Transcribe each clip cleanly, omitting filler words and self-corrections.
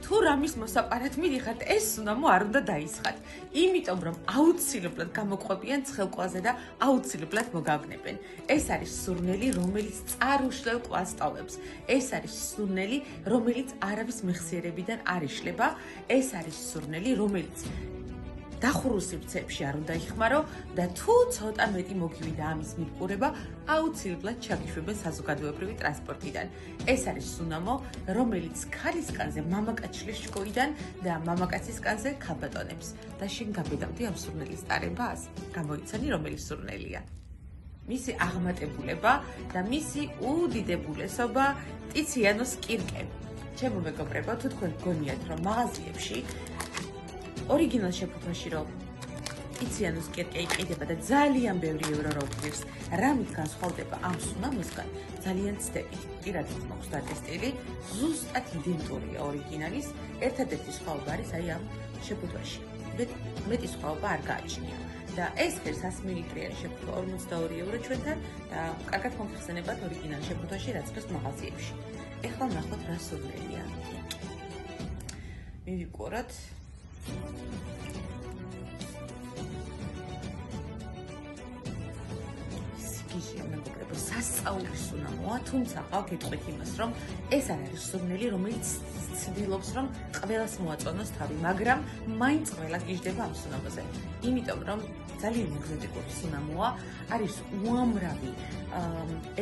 თუ რამის მოსაპარად მიდიხართ, ეს სუნამო არ უნდა დაისხათ. იმიტომ რომ აუცილებლად გამოყვებიან ცხელკვაზე და აუცილებლად მოგაგნებენ. ეს არის სურნელი, რომელიც წარუშლელ კვას ტოვებს. ეს არის სურნელი, რომელიც არავის მეხსიერებიდან არ იშლება. ეს არის სურნელი, რომელიც დახურულ სივრცეებში არ უნდა იხმარო და თუ ცოტა მეტი მოგივიდა ამის მიყურება, აუცილებლად ჩაგიშვებენ საზოგადოებრივი ტრანსპორტიდან. ეს არის სუნამო, რომელიც ქალისკანზე მამაკაცშლის შკოიდან და მამაკაცისკანზე ქალბატონებს. და შენ გაბედავდი ამ სურნელის ტარებას? გამოიცანი, რომელი სურნელია? მისი აღმატებულება და მისი უდიდებულესობა ტიციანოს კირკე. ჩემო მეგობრებო, თუ თქვენ გგონიათ, რომ მაღაზიებში ორიგინალ შეფუთვაში რომ ტიციანოს კირკე იყიდება და ძალიან ბევრი ევრო როგვირს, რამით განსხვავდება ამ სუნამოსგან, ძალიან ცდები. პირადად მაქვს დატესტილი, ზუსტად იდენტურია ორიგინალის, ერთადერთი სხვაობა არის აი ამ შეფუთვაში. მეტი სხვაობა არ გააჩნია. და ეს ხერს 100 მილiliტრიანი შეფუთვა 42 ევრო ჩვენთან და კარგად მომხსენებათ ორიგინალ შეფუთვაში, რაც ხერს მაღაზიებში. ეხლა ნახოთ რა სურნელია. მივიყუროთ. მეგობრებო, სასწაულის სუნამოა, თუმცა გავკითხეთ იმას, რომ ეს არ არის სურნელი, რომელიც ცდილობს, რომ ყველას მოაწონოს თავი, მაგრამ მაინც ყველა გიждდება ამ სუნამოზე. იმიტომ რომ ძალიან ეგზოტიკური სუნამოა, არის უამრავი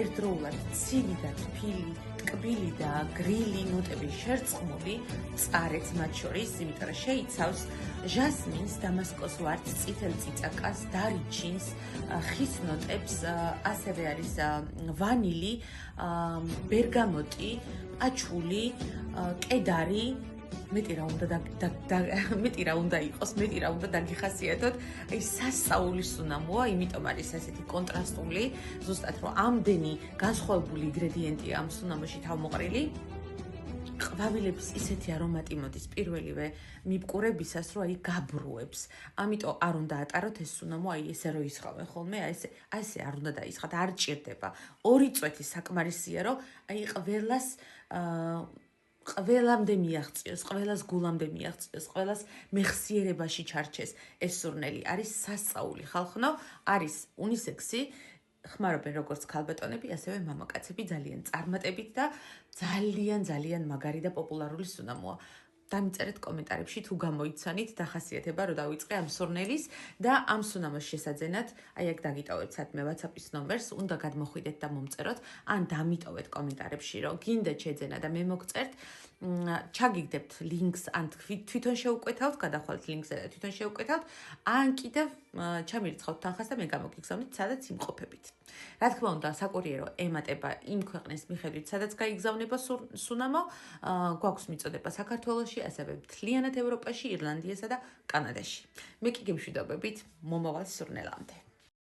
ერთდროულად ცივი და თბილი, ტკბილი და გრილი ნოტები შერწყმული, მწარეც მათ შორის, იმიტომ რომ შეიცავს ჟასმინს, დამასკოს ვარდს, წითელ წიწაკას, დარიჩინს, ხის ნოტებს, ასევე არის ვანილი, ბერგამოტი, აჩული, კედარი, მეტი რა უნდა იყოს, მეტი რა უნდა დაგიხასიათოთ. აი სასწაული სუნამოა, იმიტომ არის ასეთი კონტრასტული, ზუსტად რომ ამდენი განსხვავებული ინგრედიენტია ამ სუნამოში თავმოყრილი. ყვავილების ისეთი არომატი მოდის პირველივე მიბყურებისას, რომ აი გაბრუებს. ამიტომ არ უნდა ატაროთ ეს სუნამო, აი ესე რო ისხავენ ხოლმე, აი ესე არ უნდა დაისხათ, არ ჭირდება. 2 წვეთი საკმარისია, რომ აი ყველამდე მიაღწიოს, ყველას გულამდე მიაღწიოს, ყველას მეხსიერებაში ჩარჩეს ეს სურნელი. არის სასწაული ხალხნო, არის უნისექსი, ხმარობენ როგორც ქალბატონები, ასევე მამაკაცები ძალიან წარმატებით და ძალიან მაგარი და პოპულარული სუნამოა. დამიწერეთ კომენტარებში თუ გამოიცანით დახასიათება რომ დავიწყე ამ სურნელის და ამ სუნამოს შესაძენად, აი აქ დაგიტოვეთ სადმე WhatsApp-ის ნომერს, უნდა გადმოხვიდეთ და მომწეროთ, ან დამიტოვეთ კომენტარებში რომ გინდათ შეძენა და მე მოგწერთ, ჩაგიგდებთ ლინკს, ან თვითონ შეუკვეთავთ, გადახვალთ ლინკზე და თვითონ შეუკვეთავთ, ან კიდევ ჩამირიცხავთ თანხას და მე გამოგიგზავნით, სადაც იმყოფებით. რა თქმა უნდა, საკურიერო ემატება იმ ქვეყნის მიხედვით, სადაც გაიგზავნება სუნამო, გვაქვს მიწოდება საქართველოში, ასევე მთლიანად ევროპაში, ირლანდიასა და კანადაში. მე კი გემშვიდობებით მომავალ სურნელამდე.